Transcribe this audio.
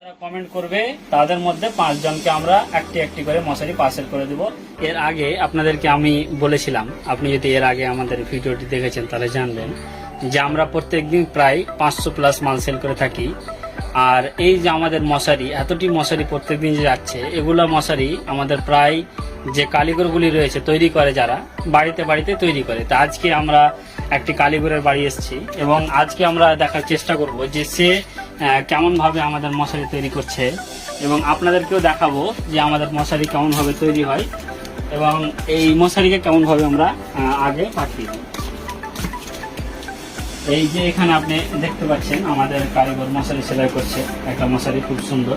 যারা কমেন্ট করবে তাদের মধ্যে 5 জনকে আমরা একটি একটি করে মশারি পার্সেল করে দেব। এর আগে আপনাদেরকে আমি বলেছিলাম, আপনি যদি এর আগে আমাদের ভিডিওটি দেখেছেন তাহলে জানবেন যে আমরা প্রত্যেকদিন প্রায় 500+ মাল সেল করে থাকি। আর এই যে আমাদের মশারি, এতটি মশারি প্রত্যেকদিন যে যাচ্ছে, এগুলো মশারি আমাদের প্রায় যে কারিগরগুলি রয়েছে তৈরি করে, যারা বাড়িতে বাড়িতে তৈরি করে। তো আজকে আমরা একটি কারিগরের বাড়ি এসেছি এবং আজকে আমরা দেখার চেষ্টা করব যে সে কেমনভাবে আমাদের মশারি তৈরি করছে এবং আপনাদেরকেও দেখাবো যে আমাদের মশারি কেমনভাবে তৈরি হয় এবং এই মশারিকে কেমনভাবে আমরা আগে পাঠিয়ে দিই। এই যে এখানে আপনি দেখতে পাচ্ছেন আমাদের কারিগর মশারি সেলাই করছে, একটা মশারি খুব সুন্দর।